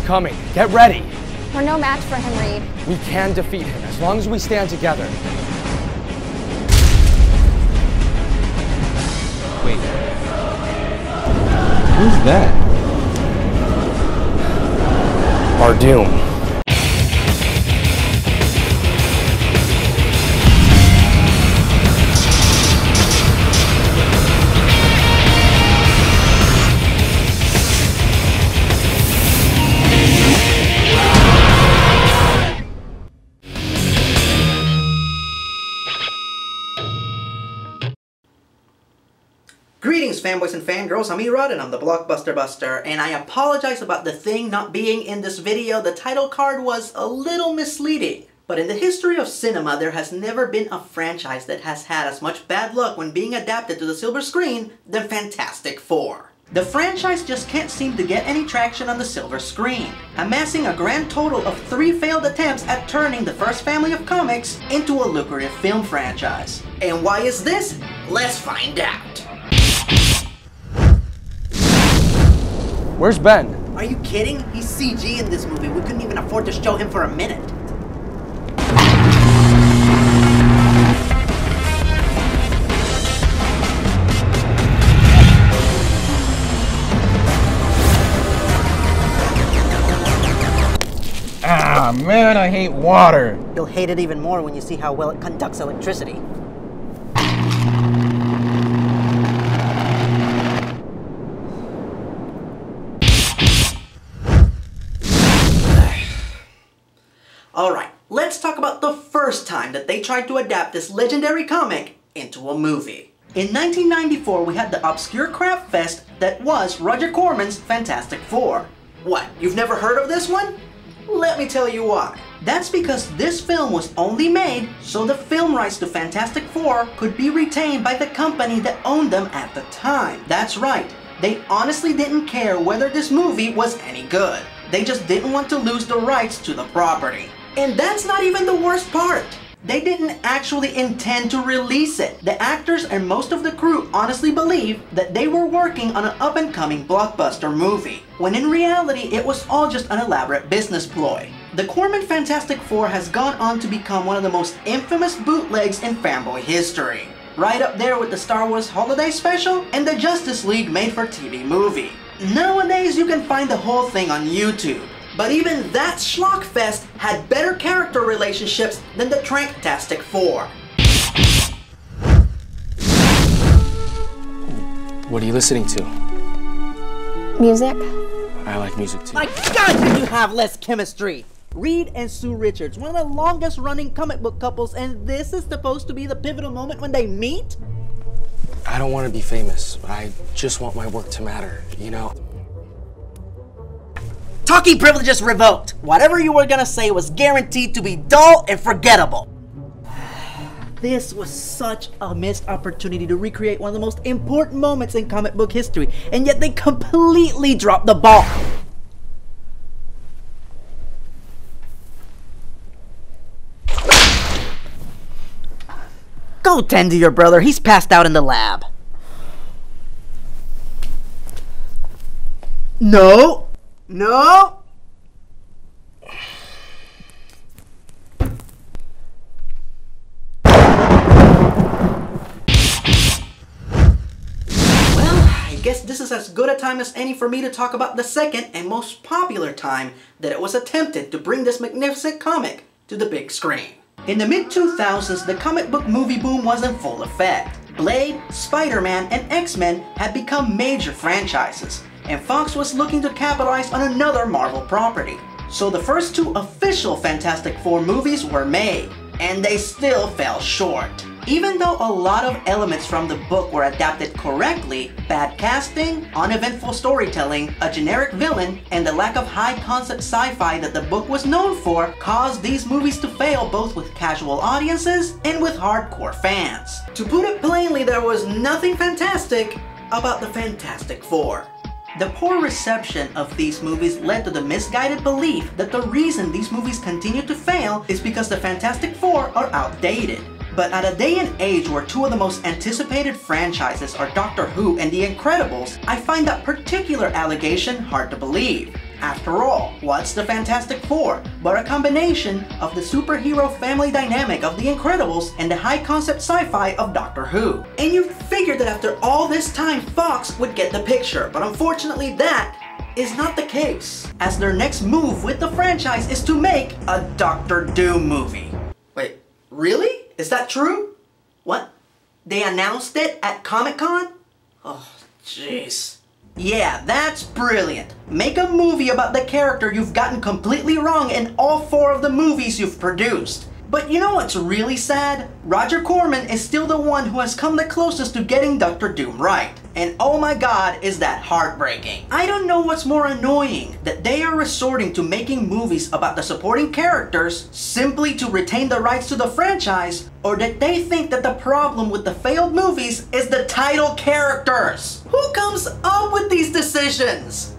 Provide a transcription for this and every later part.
coming. Get ready. We're no match for him, Reed. We can defeat him as long as we stand together. Wait. Who's that? Our doom. Greetings, fanboys and fangirls. I'm ERod and I'm the Blockbuster Buster, and I apologize about the thing not being in this video. The title card was a little misleading. But in the history of cinema, there has never been a franchise that has had as much bad luck when being adapted to the silver screen than Fantastic Four. The franchise just can't seem to get any traction on the silver screen, amassing a grand total of 3 failed attempts at turning the first family of comics into a lucrative film franchise. And why is this? Let's find out. Where's Ben? Are you kidding? He's CG in this movie. We couldn't even afford to show him for a minute. Ah, man, I hate water. You'll hate it even more when you see how well it conducts electricity. Alright, let's talk about the first time that they tried to adapt this legendary comic into a movie. In 1994, we had the obscure crap fest that was Roger Corman's Fantastic Four. What, you've never heard of this one? Let me tell you why. That's because this film was only made so the film rights to Fantastic Four could be retained by the company that owned them at the time. That's right, they honestly didn't care whether this movie was any good. They just didn't want to lose the rights to the property. And that's not even the worst part. They didn't actually intend to release it. The actors and most of the crew honestly believed that they were working on an up-and-coming blockbuster movie, when in reality it was all just an elaborate business ploy. The Corman Fantastic Four has gone on to become one of the most infamous bootlegs in fanboy history. Right up there with the Star Wars Holiday Special and the Justice League made-for-TV movie. Nowadays you can find the whole thing on YouTube. But even that schlockfest had better character relationships than the Trank-Tastic Four. What are you listening to? Music? I like music too. My God, did you have less chemistry! Reed and Sue Richards, one of the longest running comic book couples, and this is supposed to be the pivotal moment when they meet? I don't want to be famous, but I just want my work to matter, you know? Talkie privileges revoked! Whatever you were gonna say was guaranteed to be dull and forgettable. This was such a missed opportunity to recreate one of the most important moments in comic book history, and yet they completely dropped the ball. Go tend to your brother, he's passed out in the lab. No! No! I guess this is as good a time as any for me to talk about the second and most popular time that it was attempted to bring this magnificent comic to the big screen. In the mid-2000s, the comic book movie boom was in full effect. Blade, Spider-Man, and X-Men had become major franchises, and Fox was looking to capitalize on another Marvel property. So the first 2 official Fantastic Four movies were made, and they still fell short. Even though a lot of elements from the book were adapted correctly, bad casting, uneventful storytelling, a generic villain, and the lack of high-concept sci-fi that the book was known for caused these movies to fail both with casual audiences and with hardcore fans. To put it plainly, there was nothing fantastic about the Fantastic Four. The poor reception of these movies led to the misguided belief that the reason these movies continue to fail is because the Fantastic Four are outdated. But at a day and age where 2 of the most anticipated franchises are Doctor Who and The Incredibles, I find that particular allegation hard to believe. After all, what's the Fantastic Four but a combination of the superhero family dynamic of The Incredibles and the high-concept sci-fi of Doctor Who? And you'd figure that after all this time, Fox would get the picture, but unfortunately that is not the case, as their next move with the franchise is to make a Doctor Doom movie. Wait, really? Is that true? What? They announced it at Comic-Con? Oh, jeez. Yeah, that's brilliant. Make a movie about the character you've gotten completely wrong in all 4 of the movies you've produced. But you know what's really sad? Roger Corman is still the one who has come the closest to getting Doctor Doom right. And oh my god, is that heartbreaking. I don't know what's more annoying, that they are resorting to making movies about the supporting characters simply to retain the rights to the franchise, or that they think that the problem with the failed movies is the title characters. Who comes up with these decisions?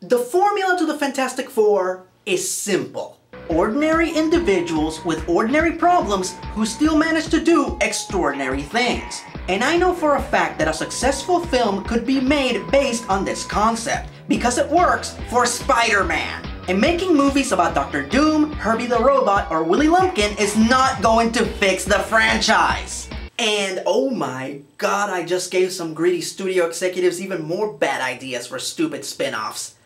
The formula to the Fantastic Four is simple. Ordinary individuals with ordinary problems who still manage to do extraordinary things. And I know for a fact that a successful film could be made based on this concept, because it works for Spider-Man. And making movies about Doctor Doom, Herbie the Robot, or Willy Lumpkin is not going to fix the franchise. And oh my god, I just gave some greedy studio executives even more bad ideas for stupid spin-offs.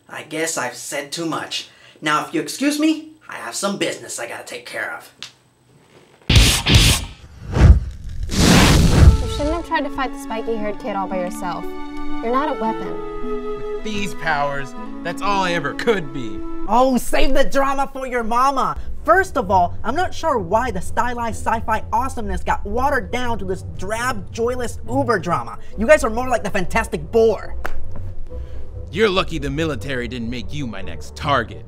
I guess I've said too much. Now if you excuse me, I have some business I gotta take care of. You shouldn't have tried to fight the spiky-haired kid all by yourself. You're not a weapon. With these powers, that's all I ever could be. Oh, save the drama for your mama! First of all, I'm not sure why the stylized sci-fi awesomeness got watered down to this drab, joyless uber drama. You guys are more like the Fantastic Four. You're lucky the military didn't make you my next target.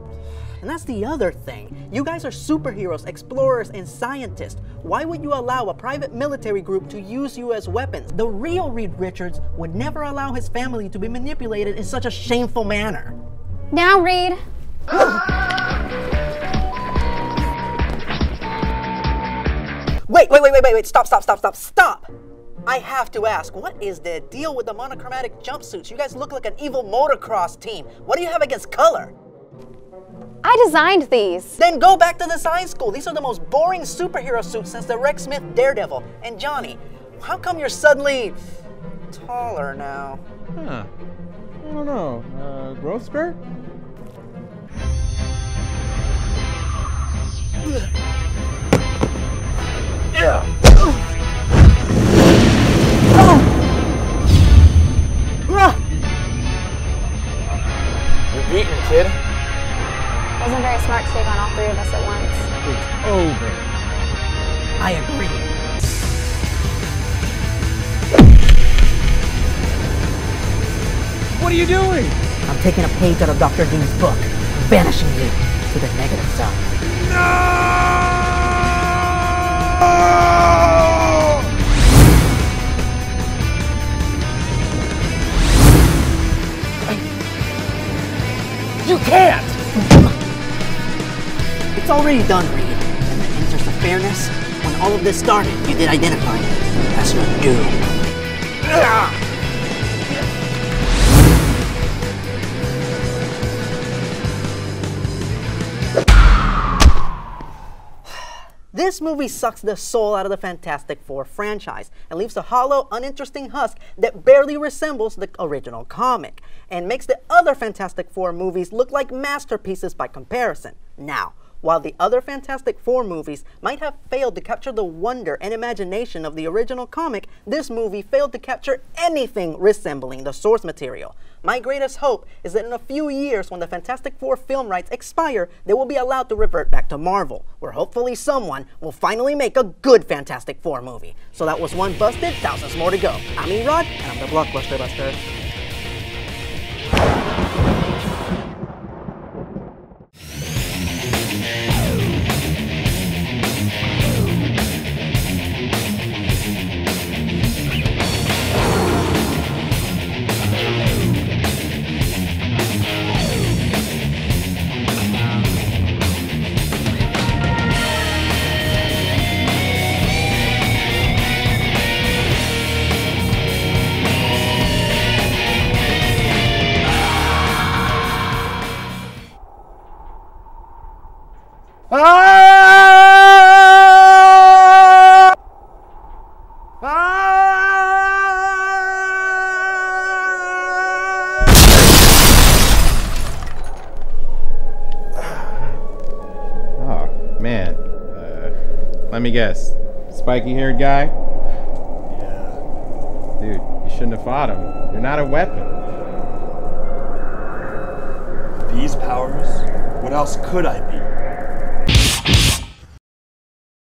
And that's the other thing. You guys are superheroes, explorers, and scientists. Why would you allow a private military group to use you as weapons? The real Reed Richards would never allow his family to be manipulated in such a shameful manner. Now, Reed. Wait, stop! I have to ask, what is the deal with the monochromatic jumpsuits? You guys look like an evil motocross team. What do you have against color? I designed these. Then go back to design school. These are the most boring superhero suits since the Rex Smith Daredevil. And Johnny, how come you're suddenly taller now? Huh. I don't know. Growth spurt? Yeah. You're beaten, kid. Wasn't very smart to take on all 3 of us at once. It's over. I agree. What are you doing? I'm taking a page out of Dr. Doom's book, banishing you to the negative zone. No! You can't! It's already done, Reed. In the interest of fairness, when all of this started, you did identify me as your doom. This movie sucks the soul out of the Fantastic Four franchise and leaves a hollow, uninteresting husk that barely resembles the original comic, and makes the other Fantastic Four movies look like masterpieces by comparison. Now, while the other Fantastic Four movies might have failed to capture the wonder and imagination of the original comic, this movie failed to capture anything resembling the source material. My greatest hope is that in a few years, when the Fantastic Four film rights expire, they will be allowed to revert back to Marvel, where hopefully someone will finally make a good Fantastic Four movie. So that was one busted, thousands more to go. I'm ERod, and I'm the Blockbuster Buster. Ah! Ah! Oh, man. Let me guess. Spiky-haired guy? Yeah. Dude, you shouldn't have fought him. You're not a weapon. These powers? What else could I be?